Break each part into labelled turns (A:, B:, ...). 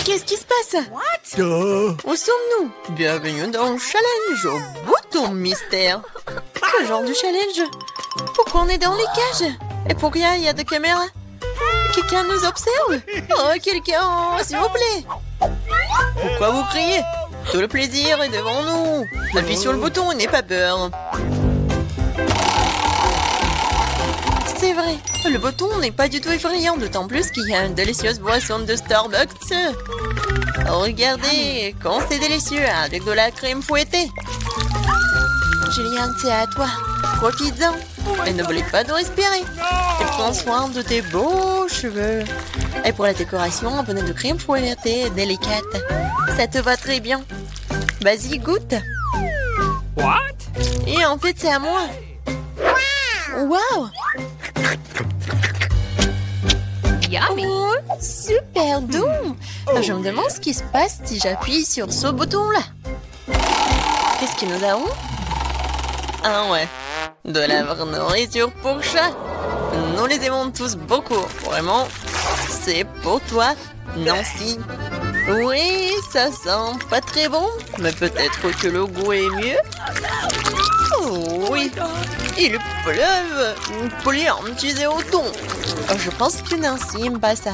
A: Qu'est-ce qui se passe? Où sommes-nous? Bienvenue dans le challenge au bouton mystère. Quel genre de challenge? Pourquoi on est dans les cages? Et pourquoi il y a des caméras? Quelqu'un nous observe? Oh, quelqu'un, s'il vous plaît. Pourquoi vous criez? Tout le plaisir est devant nous. Appuie sur le bouton et n'aie pas peur. C'est vrai, le bouton n'est pas du tout effrayant, d'autant plus qu'il y a une délicieuse boisson de Starbucks. Regardez, quand c'est délicieux, avec de la crème fouettée. Julian, c'est à toi. Profites-en. Et n'oublie pas de respirer. Et prends soin de tes beaux cheveux. Et pour la décoration, un bonnet de crème fouettée délicate. Ça te va très bien. Vas-y, goûte.
B: What?
A: Et en fait, c'est à moi. Waouh!
B: Yummy.
A: Oh, super doux. Je me demande ce qui se passe si j'appuie sur ce bouton-là. Qu'est-ce que nous avons? Ah ouais, de la vraie nourriture pour chat. Nous les aimons tous beaucoup. Vraiment, c'est pour toi, Nancy. Oui, ça sent pas très bon, mais peut-être que le goût est mieux. Oh oui, il pleuve. Plein, tu es au thon. Je pense que Nancy aime pas ça.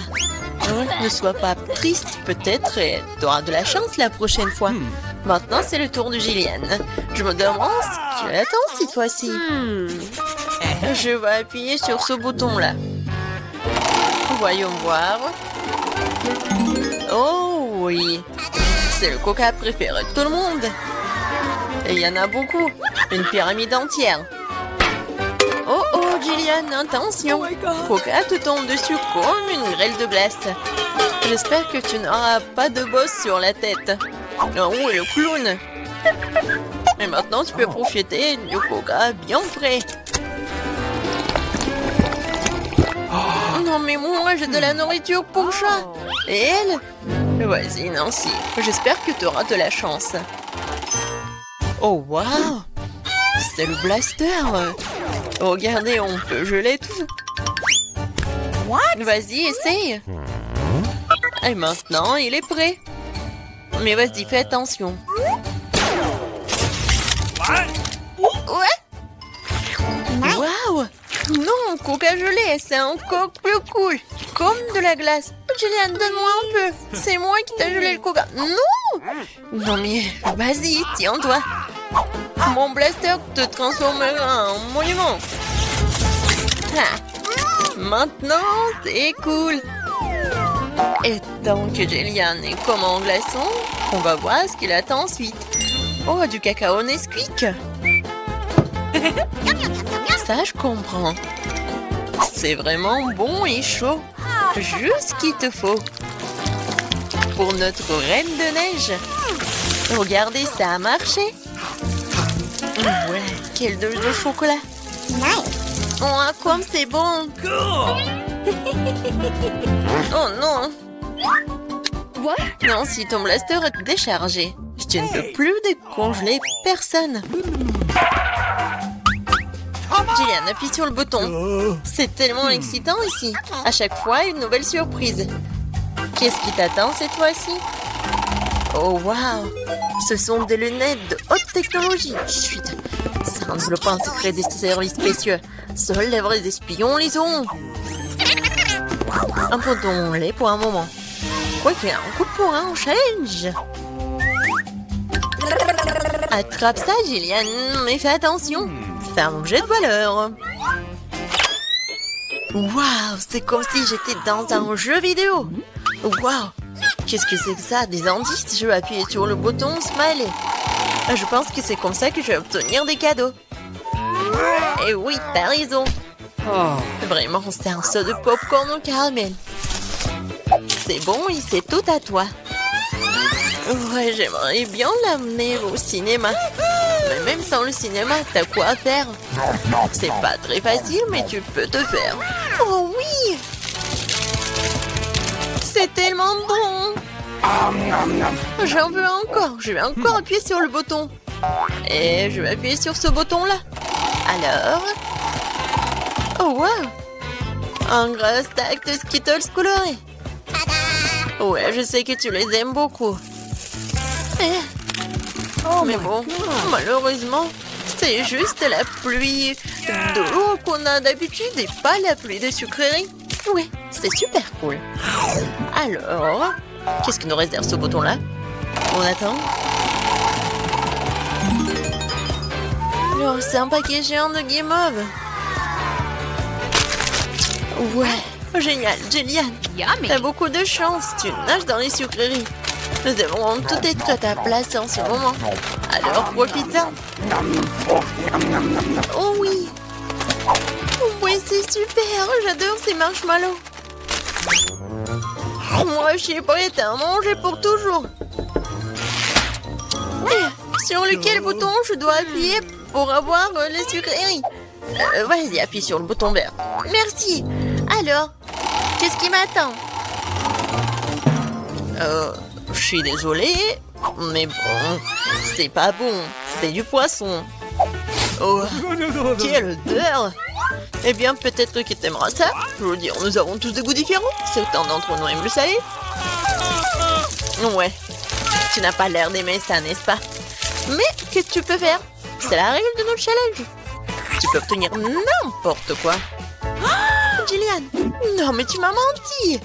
A: Ne sois pas triste, peut-être tu auras de la chance la prochaine fois. Maintenant, c'est le tour de Gillian. Je me demande ce qu'elle attend cette fois-ci. Je vais appuyer sur ce bouton-là. Voyons voir. Oh oui, c'est le coca préféré de tout le monde. Et il y en a beaucoup, une pyramide entière. Oh oh, Gillian, attention. Coca te tombe dessus comme une grêle de glace. J'espère que tu n'auras pas de bosse sur la tête. Oh, et le clown. Et maintenant, tu peux profiter du coca bien frais. Non, mais moi, j'ai de la nourriture pour chat. Et elle? Vas-y, Nancy. J'espère que tu auras de la chance. Oh, waouh! C'est le blaster. Regardez, on peut geler tout. Vas-y, essaye. Et maintenant, il est prêt. Mais vas-y, fais attention. Ouais? Waouh! Non, coca gelé, c'est encore plus cool. Comme de la glace. Julian, donne-moi un peu. C'est moi qui t'ai gelé le coca. Non! Non mais, vas-y, tiens-toi. Mon blaster te transformera en monument. Ah. Maintenant, c'est cool. Et tant que Julian est comme en glaçon, on va voir ce qu'il attend ensuite. Oh, du cacao Nesquik. Ça, je comprends. C'est vraiment bon et chaud. Juste ce qu'il te faut. Pour notre reine de neige. Regardez, ça a marché. Ouais, quelle dose de chocolat. Oh, comme c'est bon. Oh non. Non, si ton blaster est déchargé, tu ne peux plus décongeler personne. Gillian, appuie sur le bouton. C'est tellement excitant ici. À chaque fois, une nouvelle surprise. Qu'est-ce qui t'attend cette fois-ci? Oh, waouh! Ce sont des lunettes de haute technologie. Chut! Ça enveloppe un secret des services spéciaux. Seuls les vrais espions les ont. Abandonnons-les pour un moment. Quoique, un coup pour un challenge. Attrape ça, Gillian, mais fais attention. C'est un objet de valeur. Waouh, c'est comme si j'étais dans un jeu vidéo. Waouh, qu'est-ce que c'est que ça? Des indices? Je vais appuyer sur le bouton Smiley. Je pense que c'est comme ça que je vais obtenir des cadeaux. Et oui, t'as raison. Vraiment, c'est un saut de popcorn au caramel. C'est bon et c'est tout à toi. Ouais, j'aimerais bien l'amener au cinéma. Mais même sans le cinéma, t'as quoi faire? C'est pas très facile, mais tu peux te faire. Oh oui! C'est tellement bon! J'en veux encore. Je vais encore appuyer sur le bouton. Et je vais appuyer sur ce bouton-là. Alors... Oh wow! Un gros stack de Skittles colorés. Ouais, je sais que tu les aimes beaucoup. Mais bon, malheureusement, c'est juste la pluie d'eau qu'on a d'habitude et pas la pluie de sucreries. Oui, c'est super cool. Alors, qu'est-ce que nous réserve ce bouton-là? On attend. Oh, c'est un paquet géant de guimauve. Ouais, génial, Jillian.
B: Yummy.
A: T'as beaucoup de chance, tu nages dans les sucreries. Nous devons tout être à ta place en ce moment. Alors profite-en. Oh oui. Oui, c'est super, j'adore ces marshmallows. Moi, je suis prête à en manger pour toujours. Sur lequel bouton je dois appuyer pour avoir les sucreries? Vas-y, appuie sur le bouton vert. Merci. Alors, qu'est-ce qui m'attend? Je suis désolée, mais bon, c'est pas bon. C'est du poisson. Oh, quelle odeur! Eh bien, peut-être que t'aimeras ça. Je veux dire, nous avons tous des goûts différents. Certains d'entre nous aiment le salé. Ouais, tu n'as pas l'air d'aimer ça, n'est-ce pas? Mais qu'est-ce que tu peux faire? C'est la règle de notre challenge. Tu peux obtenir n'importe quoi. Oh, Jillian, non mais tu m'as menti.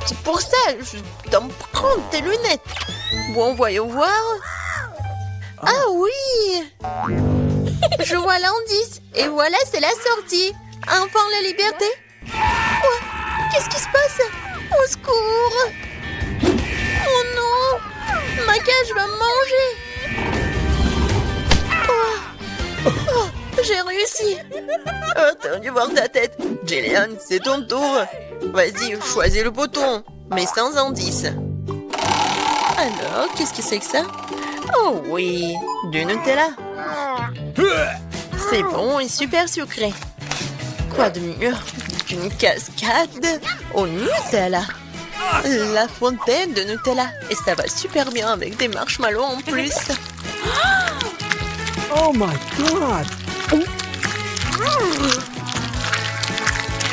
A: C'est pour ça, je dois me prendre tes lunettes. Bon, voyons voir. Ah oui. Je vois l'indice. Et voilà, c'est la sortie. Enfin, la liberté. Oh, qu'est-ce qui se passe? Au secours. Oh non. Ma cage va me manger. Oh, j'ai réussi. Oh, t'as dû voir ta tête. Jillian, c'est ton tour. Vas-y, choisis le bouton, mais sans indice. Alors, qu'est-ce que c'est que ça? Oh oui, du Nutella. C'est bon et super sucré. Quoi de mieux qu'une cascade au Nutella? La fontaine de Nutella. Et ça va super bien avec des marshmallows en plus.
C: Oh my god!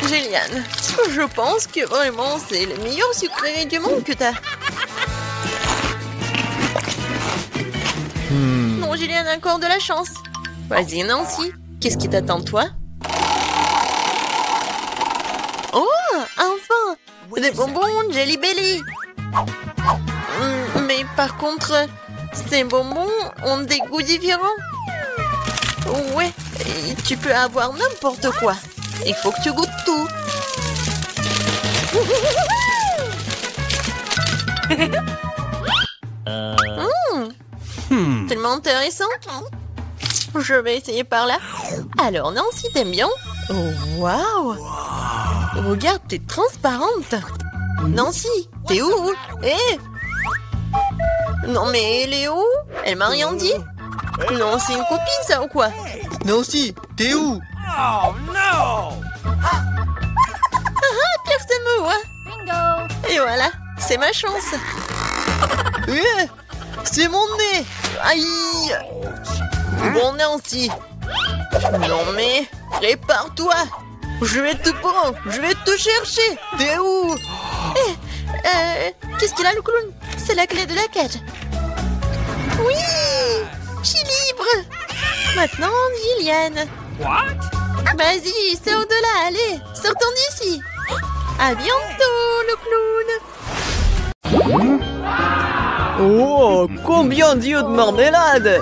A: Jillian, je pense que vraiment c'est le meilleur sucrerie du monde que t'as. Non, Jillian a encore de la chance. Vas-y, Nancy, qu'est-ce qui t'attend, toi? Oh, enfin! Des bonbons Jelly Belly. Mais par contre, ces bonbons ont des goûts différents. Ouais, et tu peux avoir n'importe quoi. Il faut que tu goûtes tout. Tellement intéressant. Je vais essayer par là. Alors, Nancy, t'aimes bien? Oh, waouh! Regarde, t'es transparente. Nancy, t'es où? Eh! Non, mais elle est où? Elle m'a rien dit. Non, c'est une copine, ça, ou quoi?
D: Nancy, t'es où?
C: Oh no!
A: Personne me voit.
B: Bingo.
A: Et voilà, c'est ma chance.
D: C'est mon nez!
A: Aïe! Bon, Nancy. Non, mais répare-toi. Je vais te prendre, je vais te chercher. T'es où? Qu'est-ce qu'il a, le clown? C'est la clé de la cage. Oui! Je suis libre. Maintenant, Jillian.
B: What?
A: Vas-y, sors de là, allez. Sortons d'ici. À bientôt, le clown.
E: Oh, combien d'yeux de marmelade!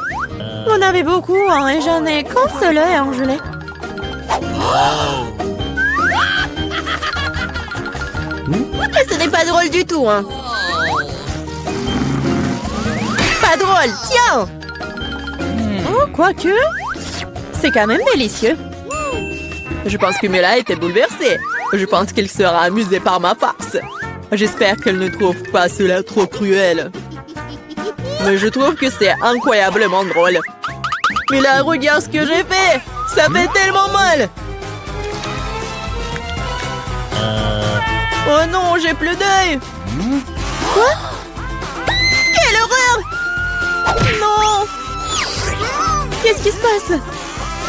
A: On avait beaucoup, hein, et j'en ai qu'un seul œil en gelée. Ce n'est pas drôle du tout, hein. Pas drôle, tiens. Oh, quoique, c'est quand même délicieux. Je pense que Mela était bouleversée. Je pense qu'elle sera amusée par ma farce. J'espère qu'elle ne trouve pas cela trop cruel. Mais je trouve que c'est incroyablement drôle. Mais là, regarde ce que j'ai fait! Ça fait tellement mal! Oh non, j'ai plus d'œil! Quoi? Quelle horreur! Non! Qu'est-ce qui se passe?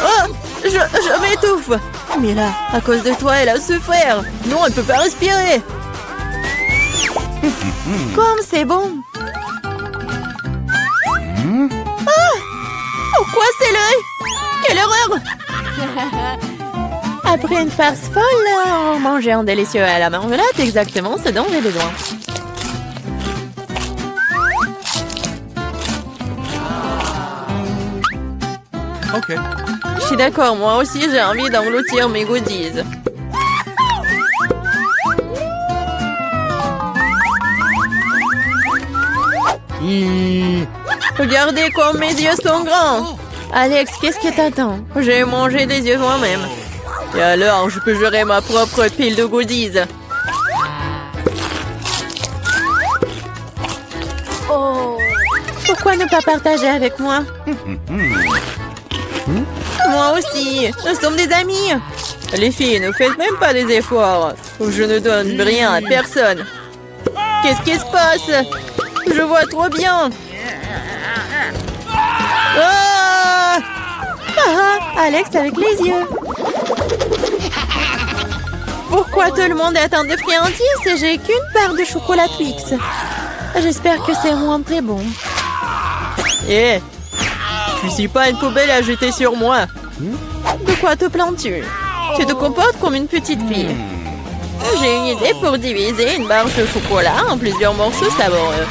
A: Oh! Je m'étouffe! Mais là, à cause de toi, elle a souffert! Non, elle peut pas respirer! Comme c'est bon. Ah! Pourquoi c'est l'œil? Quelle horreur! Après une farce folle, manger un délicieux à la marmelade, exactement ce dont j'ai besoin.
C: Okay.
A: Je suis d'accord, moi aussi j'ai envie d'engloutir mes goodies. Regardez comme mes yeux sont grands. Alex, qu'est-ce que t'attends? J'ai mangé des yeux moi-même. Et alors, je peux gérer ma propre pile de goodies. Oh. Pourquoi ne pas partager avec moi? Moi aussi, nous sommes des amis. Les filles, ne faites même pas des efforts. Je ne donne rien à personne. Qu'est-ce qui se passe? Je vois trop bien. Ah! Ah, Alex avec les yeux. Pourquoi tout le monde attend de friandises et j'ai qu'une part de chocolat Twix? J'espère que c'est moins très bon. Eh, tu suis pas une poubelle à jeter sur moi. De quoi te plains-tu? Tu te comportes comme une petite fille. J'ai une idée pour diviser une barre de chocolat en plusieurs morceaux savoureux.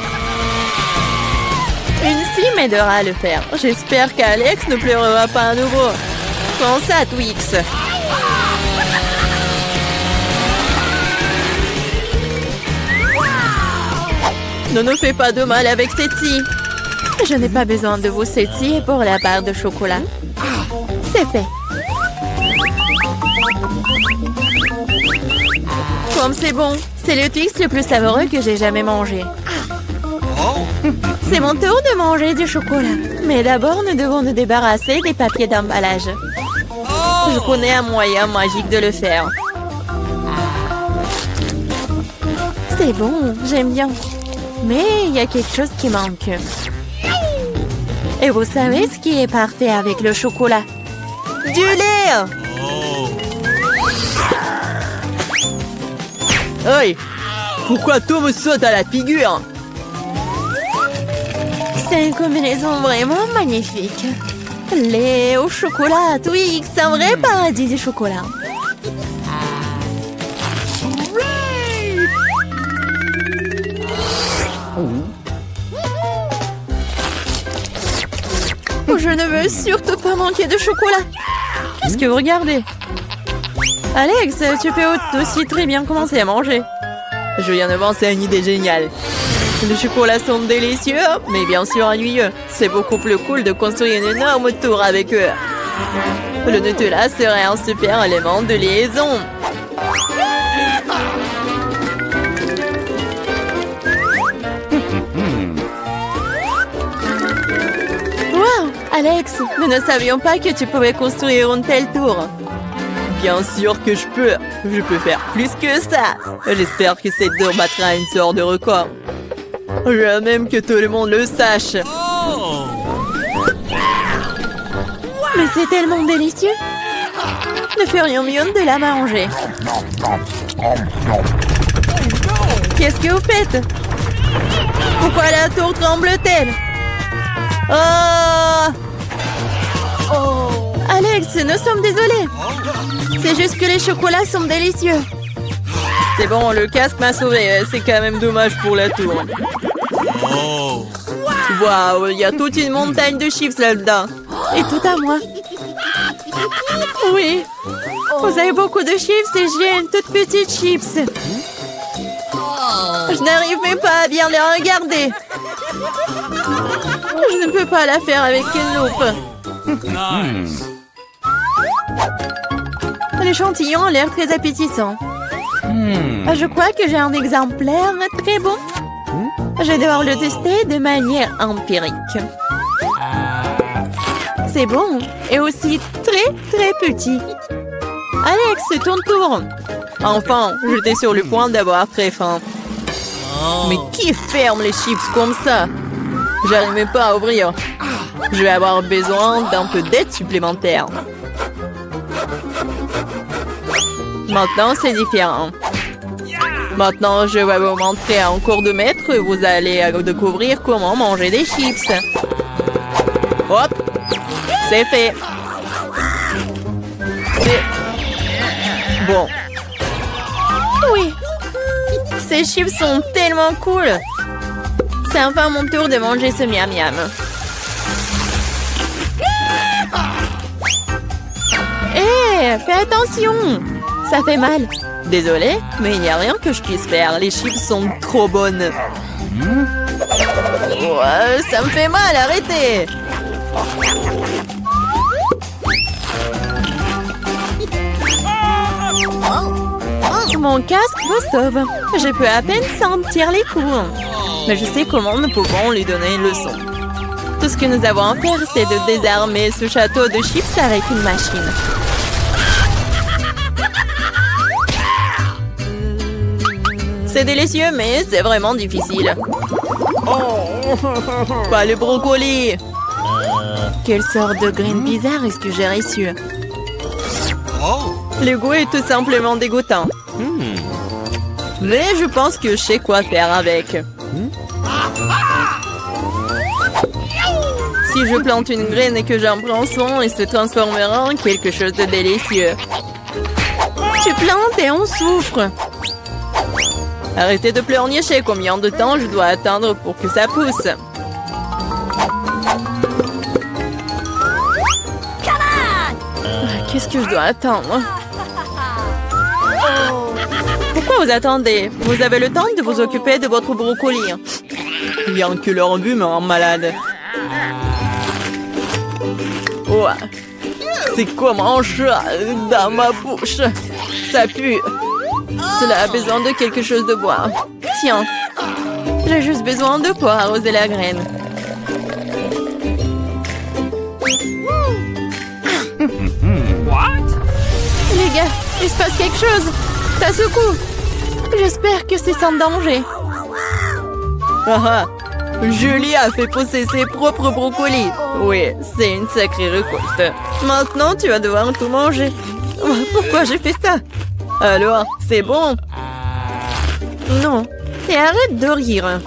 A: Une fille m'aidera à le faire. J'espère qu'Alex ne pleurera pas à nouveau. Prends ça, Twix. Ne nous fais pas de mal avec cette scie. Je n'ai pas besoin de vos scies pour la barre de chocolat. C'est fait. Comme c'est bon, c'est le Twix le plus savoureux que j'ai jamais mangé. C'est mon tour de manger du chocolat. Mais d'abord, nous devons nous débarrasser des papiers d'emballage. Je connais un moyen magique de le faire. C'est bon, j'aime bien. Mais il y a quelque chose qui manque. Et vous savez ce qui est parfait avec le chocolat? Du lait!
E: Hey! Pourquoi tout me saute à la figure?
A: C'est une combinaison vraiment magnifique. Lait au chocolat, Twix, un vrai paradis du chocolat. Je ne veux surtout pas manquer de chocolat. Qu'est-ce que vous regardez? Alex, tu peux aussi très bien commencer à manger.
E: Je viens de penser à une idée géniale. Les chocolats sont délicieux, mais bien sûr ennuyeux. C'est beaucoup plus cool de construire une énorme tour avec eux. Le Nutella serait un super élément de liaison.
A: Wow, Alex, nous ne savions pas que tu pouvais construire une telle tour.
E: Bien sûr que je peux. Je peux faire plus que ça. J'espère que cette tour battra une sorte de record. Je veux même que tout le monde le sache.
A: Mais c'est tellement délicieux. Nous ferions mieux de la manger. Qu'est-ce que vous faites? Pourquoi la tour tremble-t-elle? Oh! Alex, nous sommes désolés. C'est juste que les chocolats sont délicieux.
E: C'est bon, le casque m'a sauvé. C'est quand même dommage pour la tour. Waouh, il y a toute une montagne de chips là-dedans.
A: Et tout à moi. Oui. Vous avez beaucoup de chips et j'ai une toute petite chips. Je n'arrive même pas à bien les regarder. Je ne peux pas la faire avec une loupe. L'échantillon a l'air très appétissant. Je crois que j'ai un exemplaire très bon. Je vais devoir le tester de manière empirique. C'est bon et aussi très petit. Alex, c'est ton tour.
E: Enfin, j'étais sur le point d'avoir très faim. Mais qui ferme les chips comme ça? J'arrive même pas à ouvrir. Je vais avoir besoin d'un peu d'aide supplémentaire. Maintenant, c'est différent. Maintenant, je vais vous montrer en cours de maître. Vous allez découvrir comment manger des chips. Hop, c'est fait. C'est bon. Oui, ces chips sont tellement cool. C'est enfin mon tour de manger ce miam miam. Hé, fais attention. Ça fait mal. Désolée, mais il n'y a rien que je puisse faire. Les chips sont trop bonnes. Ouais, ça me fait mal, arrêtez. Mon casque me sauve. Je peux à peine sentir les coups. Mais je sais comment nous pouvons lui donner une leçon. Tout ce que nous avons à faire, c'est de désarmer ce château de chips avec une machine. C'est délicieux, mais c'est vraiment difficile. Oh, pas le brocoli. Quelle sorte de graine bizarre est-ce que j'ai reçu? Le goût est tout simplement dégoûtant. Mais je pense que je sais quoi faire avec. Si je plante une graine et que j'en prends soin, elle se transformera en quelque chose de délicieux. Tu plantes et on souffre. Arrêtez de pleurnicher, combien de temps je dois attendre pour que ça pousse? Qu'est-ce que je dois attendre? Pourquoi vous attendez? Vous avez le temps de vous occuper de votre brocoli. Bien que leur but me rend malade. Ouais. C'est comme un chat dans ma bouche. Ça pue. Cela a besoin de quelque chose de boire. Tiens. J'ai juste besoin de quoi arroser la graine. Les gars, il se passe quelque chose. Ça secoue. J'espère que c'est sans danger. Ah, Julie a fait pousser ses propres brocolis. Oui, c'est une sacrée récolte. Maintenant, tu vas devoir tout manger. Pourquoi j'ai fait ça? Alors, c'est bon? Non. Et arrête de rire.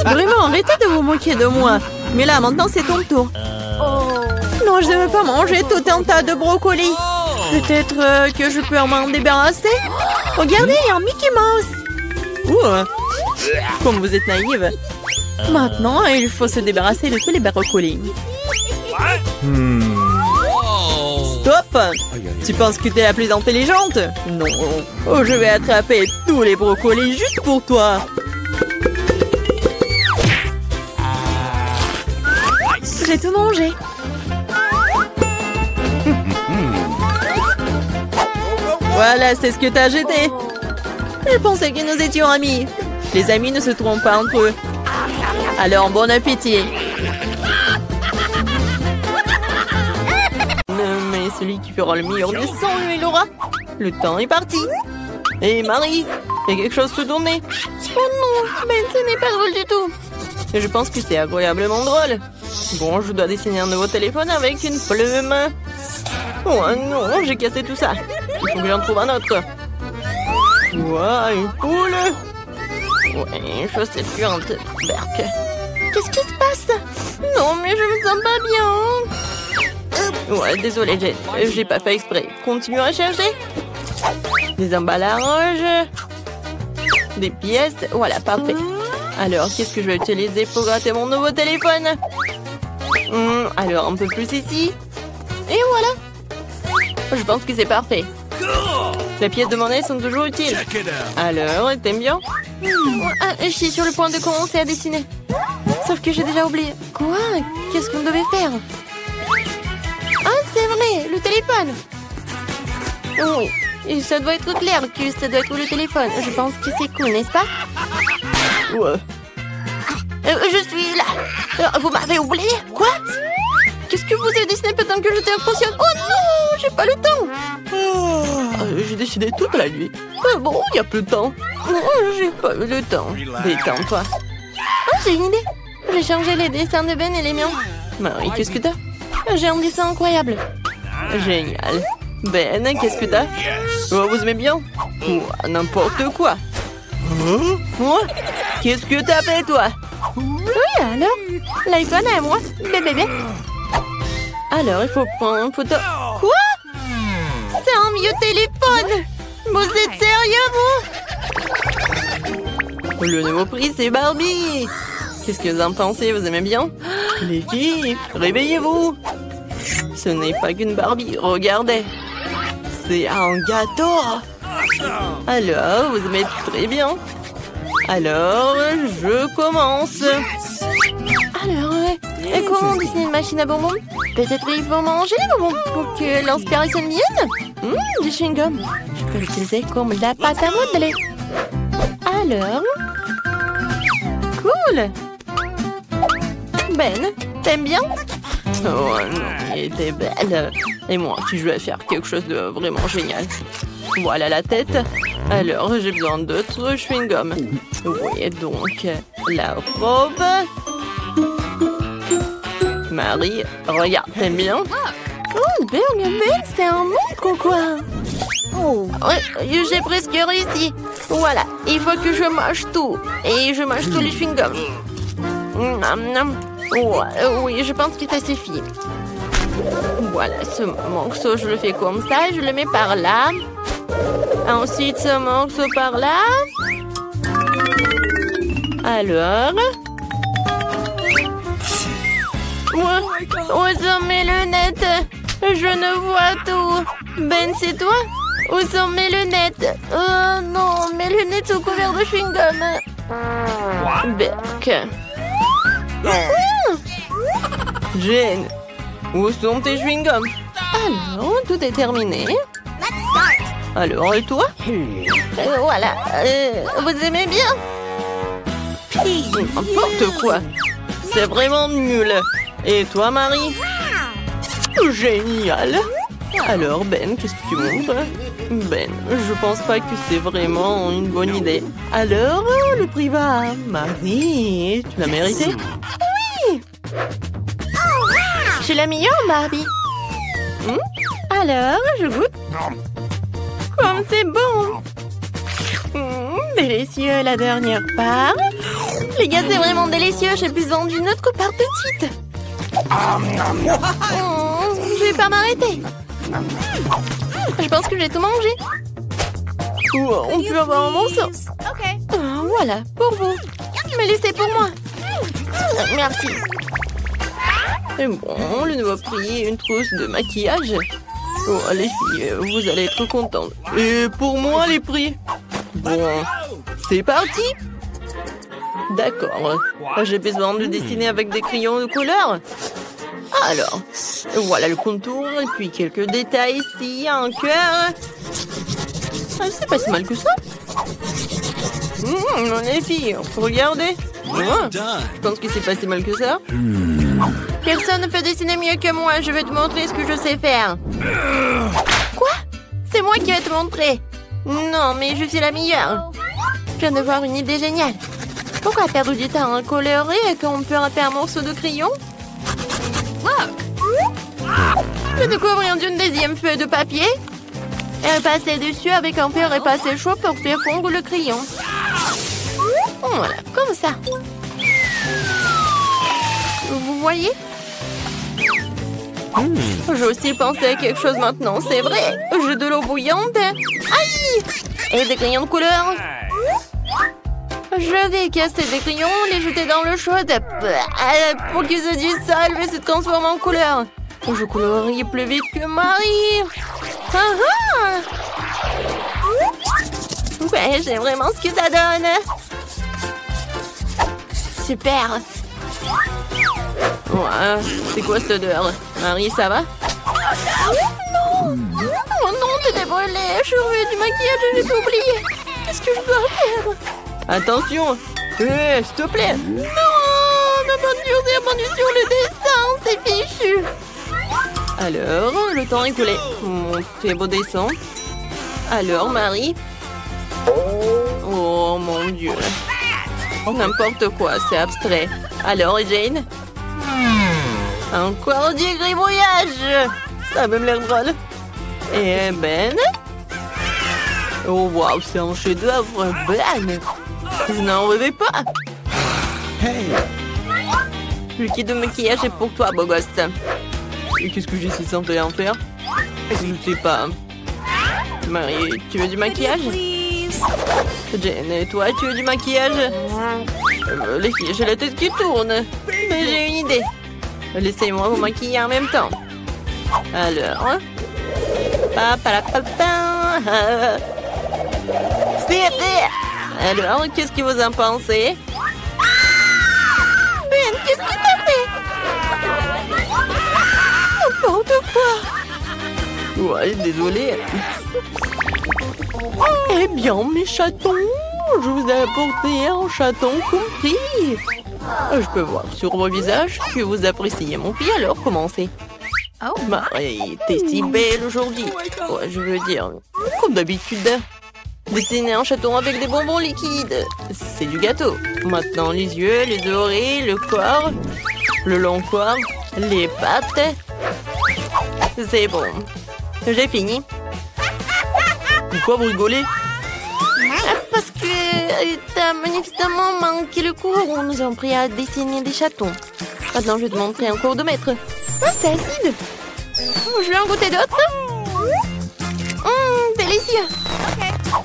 E: Vraiment, arrêtez de vous moquer de moi. Mais là, maintenant, c'est ton tour. Non, je ne veux pas manger tout un tas de brocolis. Peut-être que je peux m'en débarrasser? Regardez, il y a un Mickey Mouse. Comme vous êtes naïve. Maintenant, il faut se débarrasser de tous les brocolis. Stop! Tu penses que t'es la plus intelligente? Non. Oh, je vais attraper tous les brocolis juste pour toi. J'ai tout mangé. Voilà, c'est ce que t'as jeté. Je pensais que nous étions amis. Les amis ne se trompent pas entre eux. Alors, bon appétit. Mais celui qui fera le meilleur des 100, lui, l'aura. Le temps est parti. Et Marie, il y a quelque chose de tourné. Oh non, Ben, ce n'est pas drôle du tout. Et je pense que c'est incroyablement drôle. Bon, je dois dessiner un nouveau téléphone avec une plume. Oh non, j'ai cassé tout ça. Il faut que j'en trouve un autre. Ouah, une poule. Ouais, chaussette puante. Berk. Qu'est-ce qui se passe? Non, mais je me sens pas bien. Ouais, désolé, j'ai pas fait exprès. Continue à chercher. Des emballages. Des pièces. Voilà, parfait. Alors, qu'est-ce que je vais utiliser pour gratter mon nouveau téléphone? Alors, un peu plus ici. Et voilà. Je pense que c'est parfait. Les pièces de monnaie sont toujours utiles. Alors, t'aimes bien? Je suis sur le point de commencer à dessiner. Sauf que j'ai déjà oublié. Quoi? Qu'est-ce qu'on devait faire? Ah, c'est vrai, le téléphone. Oui, et ça doit être clair que ça doit être le téléphone. Je pense que c'est cool, n'est-ce pas? Ouais. Je suis là. Vous m'avez oublié? Quoi? Qu'est-ce que vous avez dessiné pendant que j'étais inconsciente? Oh non, j'ai pas le temps. J'ai dessiné toute la nuit. Bon, il n'y a plus de temps. J'ai pas eu le temps. Détends-toi. Ah, j'ai une idée. J'ai changé les dessins de Ben et les miens. Marie, qu'est-ce que t'as? J'ai un dessin incroyable. Génial. Ben, qu'est-ce que t'as? Oh, vous aimez bien? Oh, n'importe quoi. Moi? Qu'est-ce que t'as fait, toi? Oui, alors? L'iPhone à moi, bébé. Alors, il faut prendre une photo. Quoi? C'est un vieux téléphone! Vous êtes sérieux, vous? Le nouveau prix, c'est Barbie! Qu'est-ce que vous en pensez? Vous aimez bien? Les filles, réveillez-vous! Ce n'est pas qu'une Barbie, regardez! C'est un gâteau! Alors, vous aimez très bien. Alors, je commence. Alors, et comment dessiner une machine à bonbons? Peut-être il faut manger les bonbons pour que l'inspiration vienne? Du chewing-gum. Je peux l'utiliser comme de la pâte à modeler. Alors... Cool! Ben, t'aimes bien? Oh non, elle était belle. Et moi, si je vais faire quelque chose de vraiment génial. Voilà la tête. Alors, j'ai besoin d'autres chewing-gum. Oui, donc, la robe. Marie, regarde, t'aimes bien? Oh, Ben, c'est un monstre ou quoi? Oh, j'ai presque réussi. Voilà, il faut que je mâche tout. Et je mâche tous les chewing-gums. Oui, je pense que ça suffit. Voilà, ce morceau, je le fais comme ça. Je le mets par là. Ensuite, ce morceau par là. Alors... Où sont mes lunettes? Je ne vois tout. Ben, c'est toi? Où sont mes lunettes? Oh non, mes lunettes sont couvertes de chewing-gum. Berk. Jane, où sont tes chewing-gums? Alors, tout est terminé. Alors, et toi? Voilà. Vous aimez bien? N'importe quoi. C'est vraiment nul. Et toi, Marie? Génial. Alors, Ben, qu'est-ce que tu montres? Ben, je pense pas que c'est vraiment une bonne idée. Alors, le prix va à Marie. Tu l'as mérité? Oui. J'ai la meilleure, Barbie. Alors, je goûte. Comme c'est bon. Délicieux, la dernière part. Les gars, c'est vraiment délicieux. J'ai plus vendu une autre que par petite. Je vais pas m'arrêter. Je pense que j'ai tout mangé. On peut avoir un morceau. Voilà, pour vous. Mais laissez pour moi. Merci. Et bon, le nouveau prix, une trousse de maquillage. Oh, les filles, vous allez être contentes. Et pour moi, les prix. Bon, c'est parti. D'accord. J'ai besoin de dessiner avec des crayons de couleur. Alors, voilà le contour. Et puis quelques détails ici. Un cœur. C'est pas si mal que ça. Les filles, regardez. Je pense que c'est pas si mal que ça. Personne ne peut dessiner mieux que moi. Je vais te montrer ce que je sais faire. Quoi? C'est moi qui vais te montrer. Non, mais je suis la meilleure. Je viens de voir une idée géniale. Pourquoi perdre du temps à colorer quand on peut faire un morceau de crayon? Je découvre une deuxième feuille de papier. Et passer dessus avec un fer et passer chaud pour faire fondre le crayon. Voilà, comme ça. Vous voyez? J'ai aussi pensé à quelque chose maintenant, c'est vrai. J'ai de l'eau bouillante. Aïe! Et des crayons de couleur. Je vais casser des crayons, les jeter dans l'eau chaude pour qu'ils se dissolvent et se transforment en couleur. Je colorie plus vite que Marie. Ouais, j'aime vraiment ce que ça donne. Super. Ouais, c'est quoi cette odeur? Marie, ça va? Non! Oh non, t'es brûlée. Je suis du maquillage et j'ai tout oublié. Qu'est-ce que je dois faire? Attention! S'il te plaît! Non! Ma peinture s'est répandue sur le dessin! C'est fichu! Alors, le temps est écoulé. Mon très beau dessin. Alors, Marie? Oh mon Dieu! N'importe quoi, c'est abstrait. Alors, Jane? Encore du gribouillage! Ça a même l'air drôle. Et Ben? Oh waouh, c'est un chef-d'œuvre, Ben! Je n'en rêvais pas!
C: Hey!
E: Le kit de maquillage est pour toi, beau gosse. Et qu'est-ce que j'ai si simple à en faire? Je sais pas. Marie, tu veux du maquillage? Jane, et toi, tu veux du maquillage? Les filles, j'ai la tête qui tourne. Mais j'ai une idée. Laissez-moi vous maquiller en même temps. Alors... Alors, qu'est-ce que vous en pensez? Ben, qu'est-ce que t'as fait? N'importe quoi. Ouais, désolé. Eh bien, mes chatons, je vous ai apporté un chaton compris. Je peux voir sur vos visages que vous appréciez mon prix, alors commencez.
A: Oh.
E: Marie, t'es si belle aujourd'hui. Ouais, je veux dire, comme d'habitude. Dessiner un chaton avec des bonbons liquides, c'est du gâteau. Maintenant, les yeux, les oreilles, le corps, le long corps, les pattes. C'est bon. J'ai fini. Pourquoi vous rigolez? Parce que t'as manifestement manqué le cours où nous avons appris à dessiner des chatons. Maintenant, je vais te montrer un cours de maître. Ah, c'est acide. Je vais en goûter d'autres. Délicieux.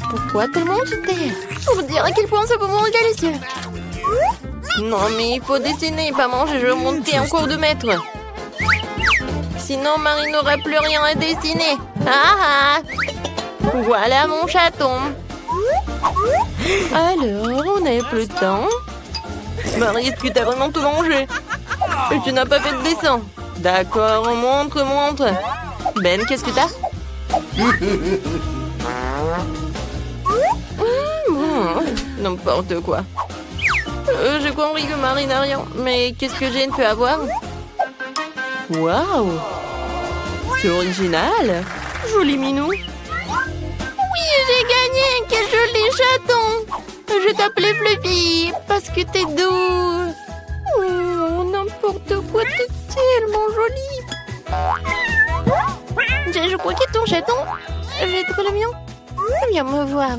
E: Pourquoi tout le monde se tait? Pour vous dire à quel point ce bonbon est délicieux. Non, mais il faut dessiner, pas manger. Je vais monter un cours de maître. Sinon, Marie n'aura plus rien à dessiner. Ah ah! Voilà mon chaton. Alors, on n'a plus de temps. Marie, est-ce que t'as vraiment tout mangé? Et tu n'as pas fait de dessin? D'accord, montre. Ben, qu'est-ce que t'as? N'importe quoi. J'ai compris que Marie n'a rien. Mais qu'est-ce que Jane peut avoir? Waouh! C'est original! Joli minou! Oui, j'ai gagné! Quel joli chaton! Je t'appelais Fluffy parce que t'es doux! Oh, n'importe quoi, t'es tellement jolie! Je crois que ton chaton, j'ai trouvé le mien. Viens me voir.